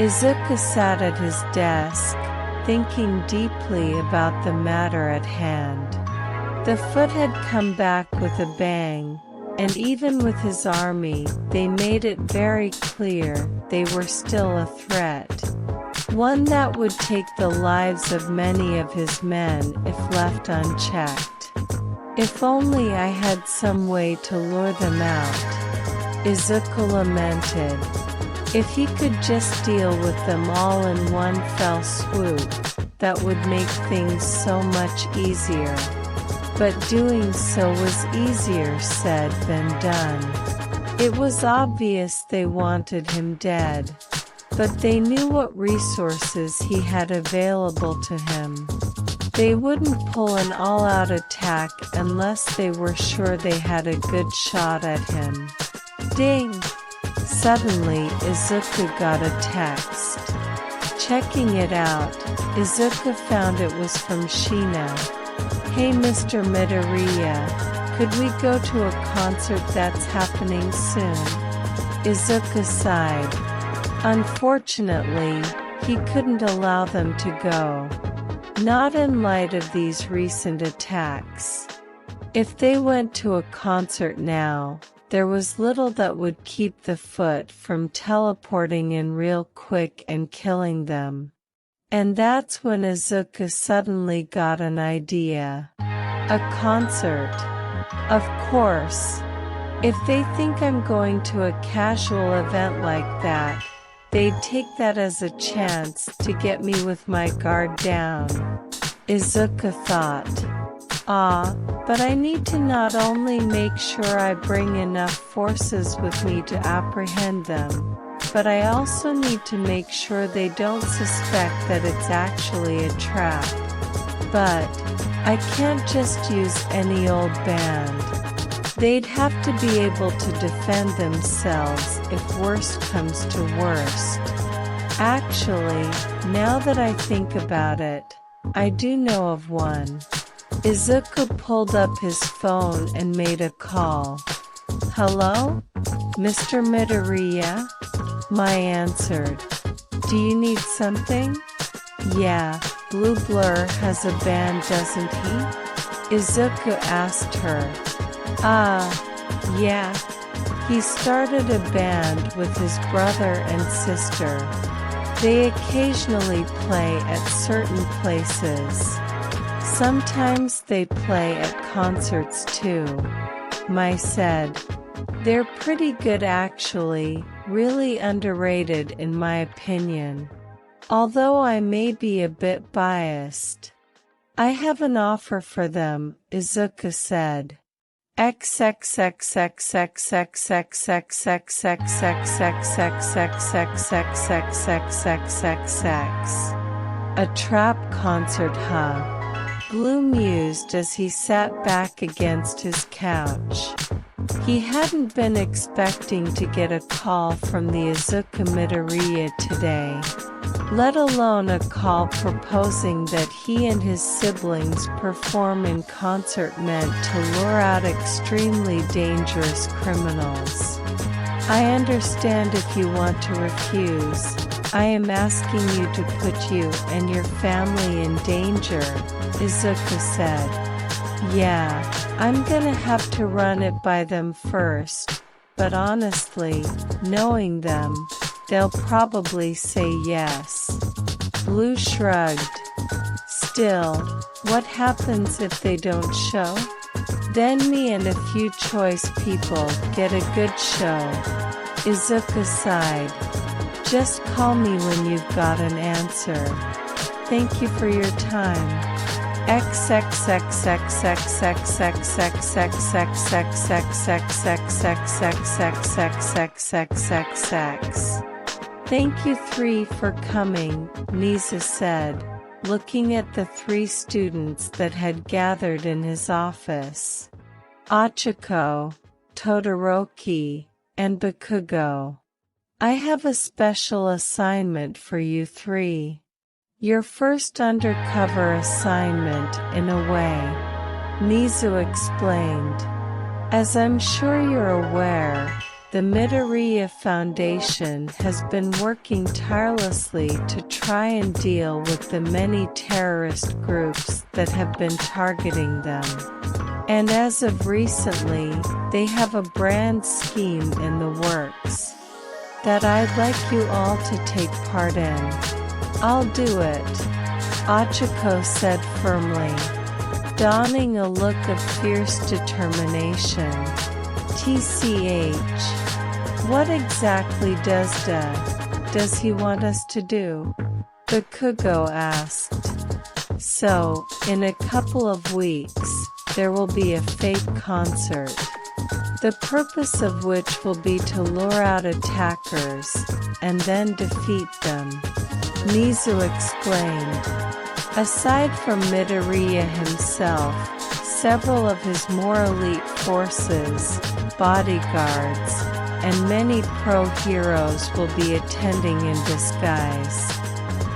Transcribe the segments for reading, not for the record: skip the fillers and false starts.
Izuku sat at his desk, thinking deeply about the matter at hand. The foot had come back with a bang, and even with his army, they made it very clear they were still a threat. One that would take the lives of many of his men if left unchecked. If only I had some way to lure them out, Izuku lamented. If he could just deal with them all in one fell swoop, that would make things so much easier. But doing so was easier said than done. It was obvious they wanted him dead. But they knew what resources he had available to him. They wouldn't pull an all-out attack unless they were sure they had a good shot at him. Ding! Suddenly Izuku got a text. Checking it out, Izuku found it was from Shina. Hey Mr. Midoriya, could we go to a concert that's happening soon? Izuku sighed. Unfortunately, he couldn't allow them to go. Not in light of these recent attacks. If they went to a concert now, there was little that would keep the foot from teleporting in real quick and killing them. And that's when Izuku suddenly got an idea. A concert. Of course. If they think I'm going to a casual event like that, they'd take that as a chance to get me with my guard down. Izuku thought. But I need to not only make sure I bring enough forces with me to apprehend them, but I also need to make sure they don't suspect that it's actually a trap. But I can't just use any old band. They'd have to be able to defend themselves if worst comes to worst. Actually, now that I think about it, I do know of one. Izuku pulled up his phone and made a call. Hello? Mr. Midoriya? Mai answered. Do you need something? Yeah, Blue Blur has a band, doesn't he? Izuku asked her. Yeah. He started a band with his brother and sister. They occasionally play at certain places. Sometimes they play at concerts too, Mai said. They're pretty good actually, really underrated in my opinion. Although I may be a bit biased. I have an offer for them, Izuku said. A trap concert, huh? Blue mused as he sat back against his couch. He hadn't been expecting to get a call from the Izuku Midoriya today, let alone a call proposing that he and his siblings perform in concert meant to lure out extremely dangerous criminals. I understand if you want to refuse. I am asking you to put you and your family in danger, Izuku said. Yeah, I'm gonna have to run it by them first, but honestly, knowing them, they'll probably say yes. Blue shrugged. Still, what happens if they don't show? Then me and a few choice people get a good show. Izuku sighed. Just call me when you've got an answer. Thank you for your time. Thank you three for coming, Nisa said, looking at the three students that had gathered in his office. Achiko, Todoroki, and Bakugo. I have a special assignment for you three. Your first undercover assignment, in a way. Nizu explained. As I'm sure you're aware, the Midoriya Foundation has been working tirelessly to try and deal with the many terrorist groups that have been targeting them. And as of recently, they have a brand scheme in the works that I'd like you all to take part in. I'll do it, Ochako said firmly, donning a look of fierce determination. TCH. What exactly does he want us to do? Bakugo asked. So, in a couple of weeks, there will be a fake concert, the purpose of which will be to lure out attackers, and then defeat them, Nizu explained. Aside from Midoriya himself, several of his more elite forces, bodyguards, and many pro-heroes will be attending in disguise.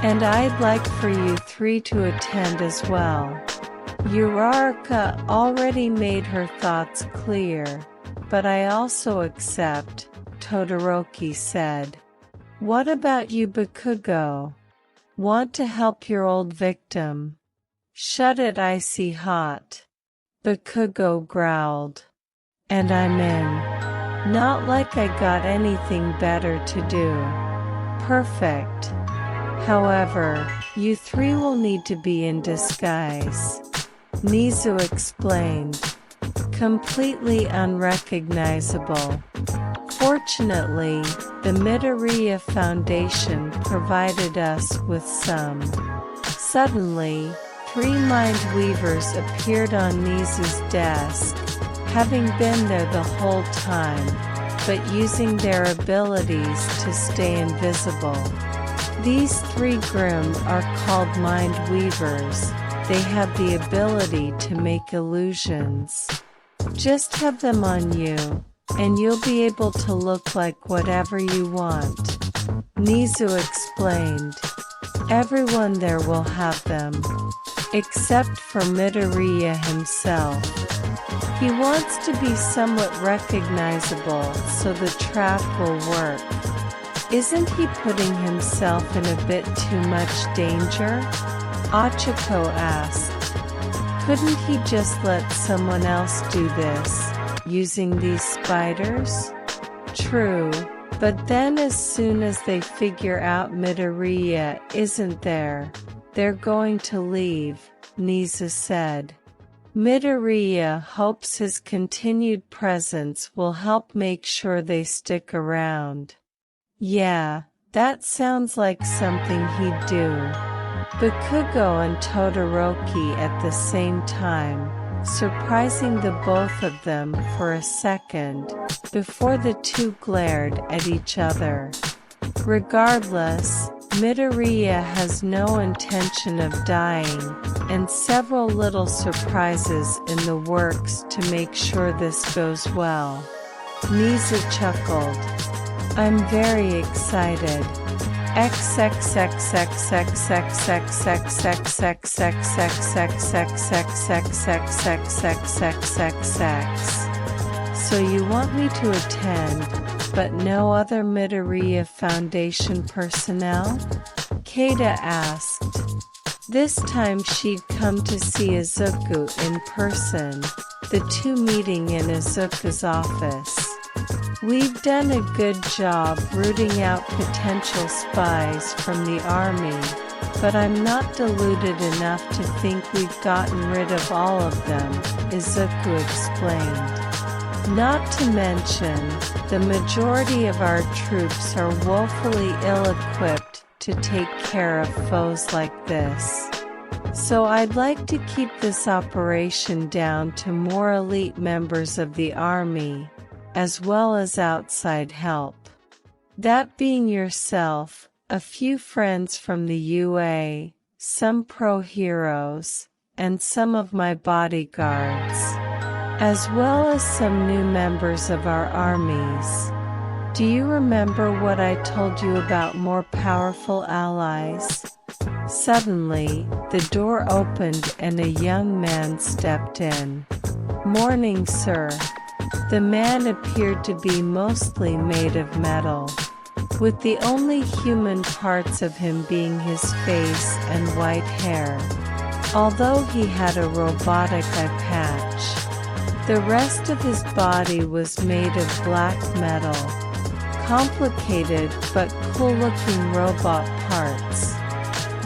And I'd like for you three to attend as well. Uraraka already made her thoughts clear, but I also accept, Todoroki said. What about you, Bakugo? Want to help your old victim? Shut it, icy hot. Bakugo growled. And I'm in. Not like I got anything better to do. Perfect. However, you three will need to be in disguise, Nizu explained. Completely unrecognizable. Fortunately, the Midoriya Foundation provided us with some. Suddenly, 3 mind weavers appeared on Nizu's desk, having been there the whole time, but using their abilities to stay invisible. These 3 Grimm are called mind weavers. They have the ability to make illusions. Just have them on you, and you'll be able to look like whatever you want, Nizu explained. Everyone there will have them, except for Midoriya himself. He wants to be somewhat recognizable so the trap will work. Isn't he putting himself in a bit too much danger? Ochako asked. Couldn't he just let someone else do this, using these spiders? True, but then as soon as they figure out Midoriya isn't there, they're going to leave, Nizu said. Midoriya hopes his continued presence will help make sure they stick around. Yeah, that sounds like something he'd do. Bakugo and Todoroki at the same time, surprising the both of them for a second, before the two glared at each other. Regardless, Midoriya has no intention of dying, and several little surprises in the works to make sure this goes well. Nizu chuckled. I'm very excited. So you want me to attend, but no other Midoriya Foundation personnel? Keita asked. This time she'd come to see Izuku in person, the two meeting in Izuku's office. We've done a good job rooting out potential spies from the army, but I'm not deluded enough to think we've gotten rid of all of them, Izuku explained. Not to mention, the majority of our troops are woefully ill-equipped to take care of foes like this. So I'd like to keep this operation down to more elite members of the army, as well as outside help. That being yourself, a few friends from the UA, some pro-heroes, and some of my bodyguards, as well as some new members of our armies. Do you remember what I told you about more powerful allies? Suddenly, the door opened and a young man stepped in. Morning, sir. The man appeared to be mostly made of metal, with the only human parts of him being his face and white hair, although he had a robotic eye patch. The rest of his body was made of black metal, complicated but cool-looking robot parts.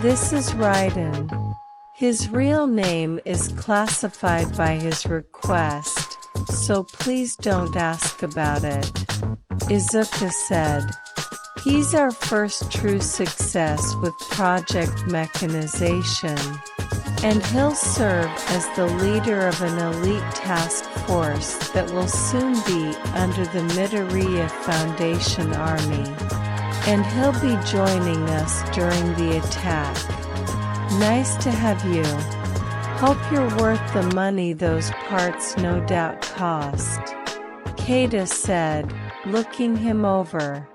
This is Raiden. His real name is classified by his request, so please don't ask about it, Izuka said. He's our first true success with project mechanization, and he'll serve as the leader of an elite task force that will soon be under the Midoriya Foundation Army. And he'll be joining us during the attack. Nice to have you. Hope you're worth the money those parts no doubt cost, Keita said, looking him over.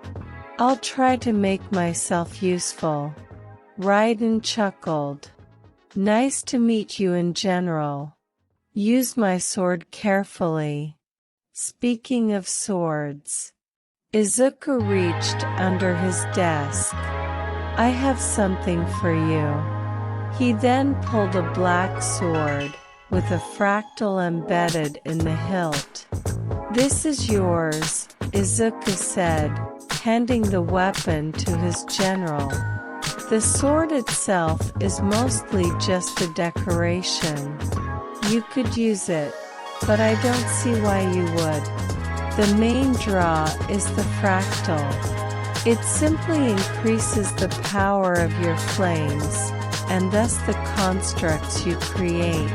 I'll try to make myself useful. Raiden chuckled. Nice to meet you in general. Use my sword carefully. Speaking of swords. Izuka reached under his desk. I have something for you. He then pulled a black sword, with a fractal embedded in the hilt. This is yours, Izuka said, handing the weapon to his general. The sword itself is mostly just a decoration. You could use it, but I don't see why you would. The main draw is the fractal. It simply increases the power of your flames, and thus the constructs you create.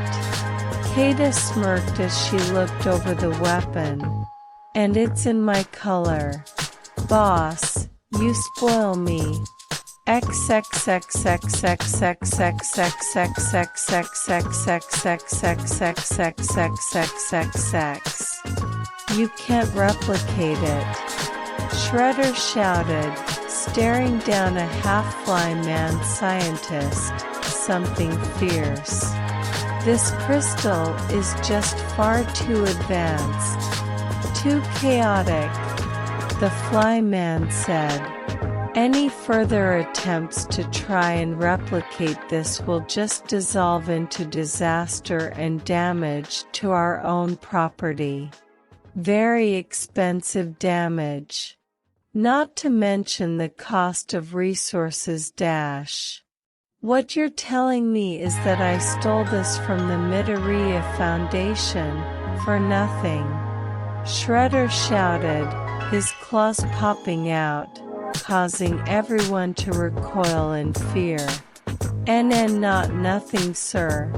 Keita smirked as she looked over the weapon. And it's in my color. Boss, you spoil me. You can't replicate it. Shredder shouted, staring down a half-fly man scientist, something fierce. This crystal is just far too advanced. Too chaotic, the fly man said. Any further attempts to try and replicate this will just dissolve into disaster and damage to our own property. Very expensive damage. Not to mention the cost of resources dash. What you're telling me is that I stole this from the Midoriya Foundation, for nothing. Shredder shouted, his claws popping out, causing everyone to recoil in fear. Not nothing, sir.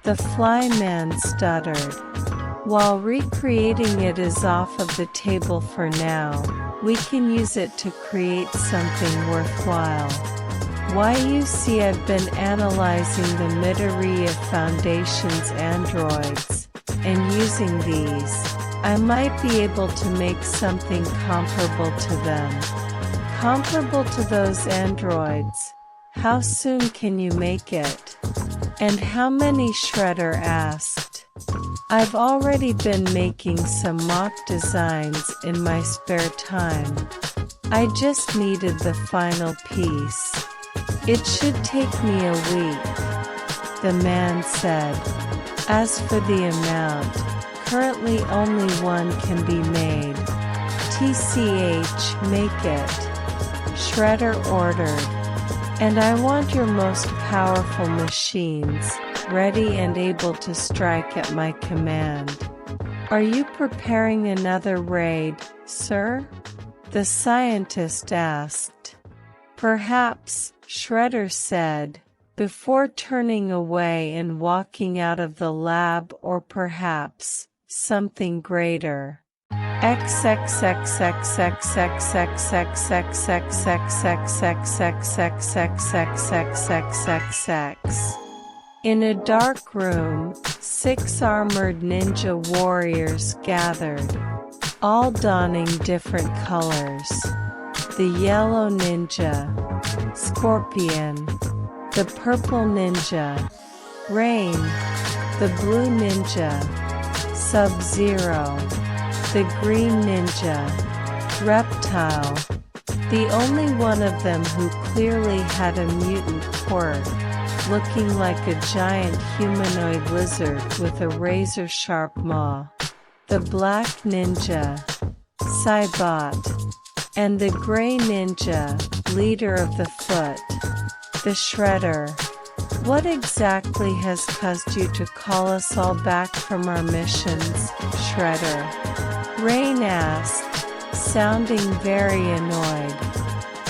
The fly man stuttered. While recreating it is off of the table for now, we can use it to create something worthwhile. Why, you see, I've been analyzing the Midoriya Foundation's androids, and using these, I might be able to make something comparable to them. Comparable to those androids. How soon can you make it? And how many? Shredder asked. I've already been making some mock designs in my spare time. I just needed the final piece. It should take me a week, the man said. As for the amount, currently only one can be made. TCH, make it. Shredder ordered. And I want your most powerful machines, ready and able to strike at my command. Are you preparing another raid, sir? The scientist asked. Perhaps, Shredder said, before turning away and walking out of the lab, or perhaps something greater. In a dark room, 6 armored ninja warriors gathered, all donning different colors. The yellow ninja, Scorpion, the purple ninja, Rain, the blue ninja, Sub-Zero, the green ninja, reptile, the only one of them who clearly had a mutant quirk, looking like a giant humanoid lizard with a razor-sharp maw, the black ninja, Saibot, and the gray ninja, leader of the Foot, the Shredder. What exactly has caused you to call us all back from our missions, Shredder? Rain asked, sounding very annoyed.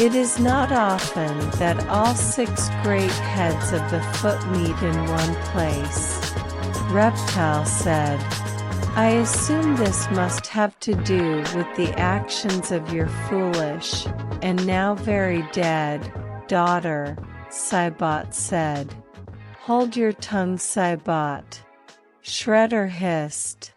It is not often that all 6 great heads of the Foot meet in one place. Reptile said, I assume this must have to do with the actions of your foolish, and now very dead, daughter, Saibot said. Hold your tongue, Saibot. Shredder hissed.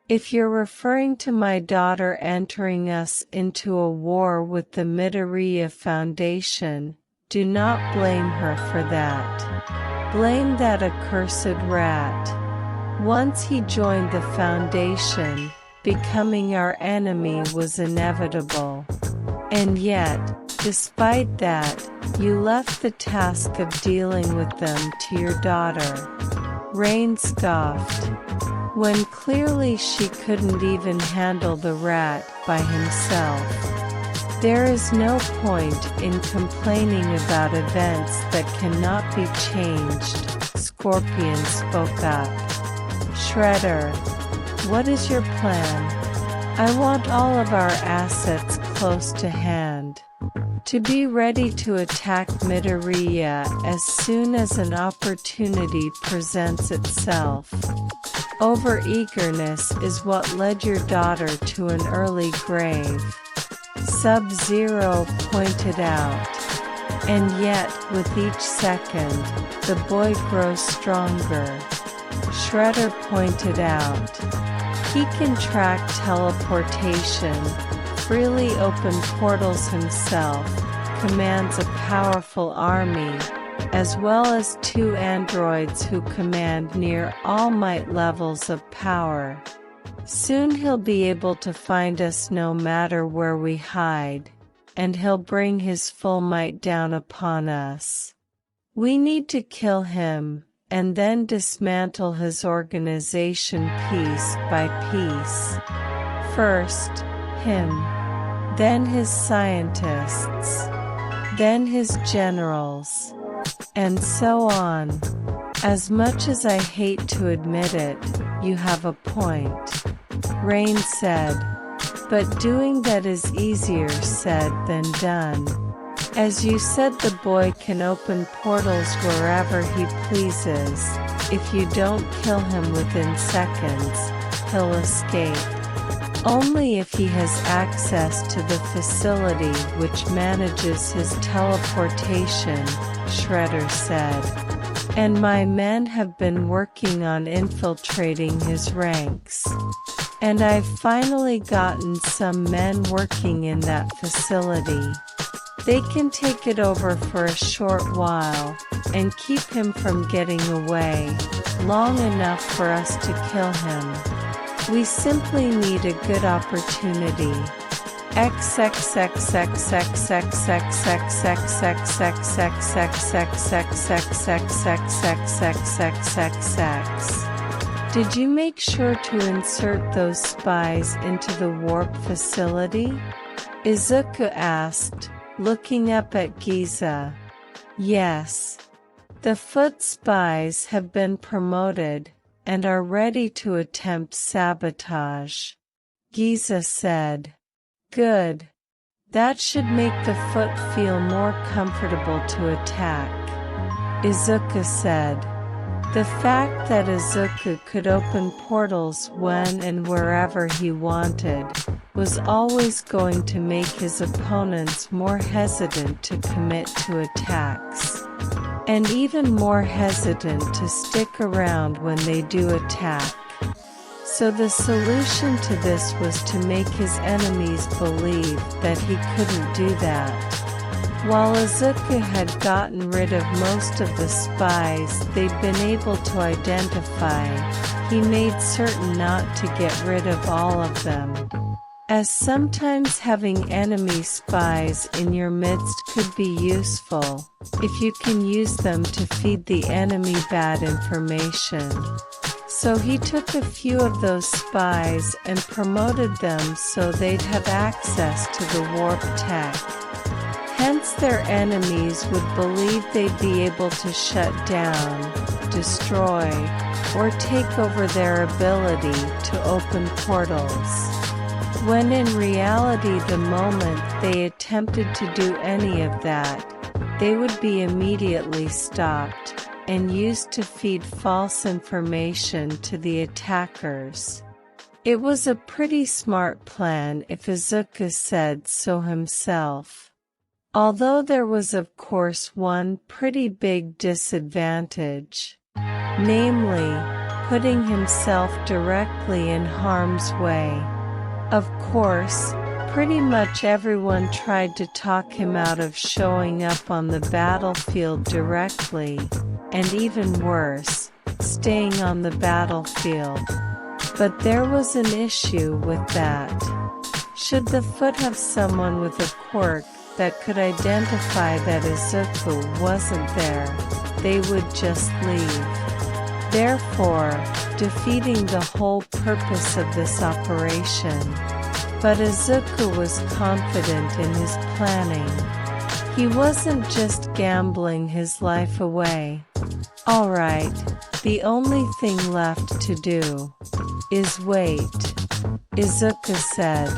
If you're referring to my daughter entering us into a war with the Midoriya Foundation, do not blame her for that. Blame that accursed rat. Once he joined the Foundation, becoming our enemy was inevitable. And yet, despite that, you left the task of dealing with them to your daughter. Rain scoffed. When clearly she couldn't even handle the rat by himself. There is no point in complaining about events that cannot be changed, Scorpion spoke up. Shredder, what is your plan? I want all of our assets close to hand. To be ready to attack Midoriya as soon as an opportunity presents itself. Overeagerness is what led your daughter to an early grave, Sub-Zero pointed out. And yet, with each second, the boy grows stronger, Shredder pointed out. He can track teleportation, freely open portals himself, commands a powerful army, as well as 2 androids who command near all-might levels of power. Soon he'll be able to find us no matter where we hide, and he'll bring his full might down upon us. We need to kill him, and then dismantle his organization piece by piece. First, him. Then his scientists. Then his generals. And so on. As much as I hate to admit it, you have a point. Rain said. But doing that is easier said than done. As you said, the boy can open portals wherever he pleases. If you don't kill him within seconds, he'll escape. Only if he has access to the facility which manages his teleportation, Shredder said. And my men have been working on infiltrating his ranks. And I've finally gotten some men working in that facility. They can take it over for a short while, and keep him from getting away, long enough for us to kill him. We simply need a good opportunity. Did you make sure to insert those spies into the warp facility? Izuku asked, looking up at Giza. Yes. The Foot spies have been promoted, and are ready to attempt sabotage. Giza said. Good. That should make the Foot feel more comfortable to attack. Izuku said. The fact that Izuku could open portals when and wherever he wanted was always going to make his opponents more hesitant to commit to attacks. And even more hesitant to stick around when they do attack. So the solution to this was to make his enemies believe that he couldn't do that. While Izuku had gotten rid of most of the spies they'd been able to identify, he made certain not to get rid of all of them, as sometimes having enemy spies in your midst could be useful, if you can use them to feed the enemy bad information. So he took a few of those spies and promoted them so they'd have access to the warp tech. Hence their enemies would believe they'd be able to shut down, destroy, or take over their ability to open portals. When in reality the moment they attempted to do any of that, they would be immediately stopped, and used to feed false information to the attackers. It was a pretty smart plan if Izuku said so himself. Although there was of course one pretty big disadvantage. Namely, putting himself directly in harm's way. Of course, pretty much everyone tried to talk him out of showing up on the battlefield directly, and even worse, staying on the battlefield. But there was an issue with that. Should the foot have someone with a quirk that could identify that Izuku wasn't there, they would just leave. Therefore, defeating the whole purpose of this operation. But Izuku was confident in his planning. He wasn't just gambling his life away. Alright, the only thing left to do is wait, Izuku said.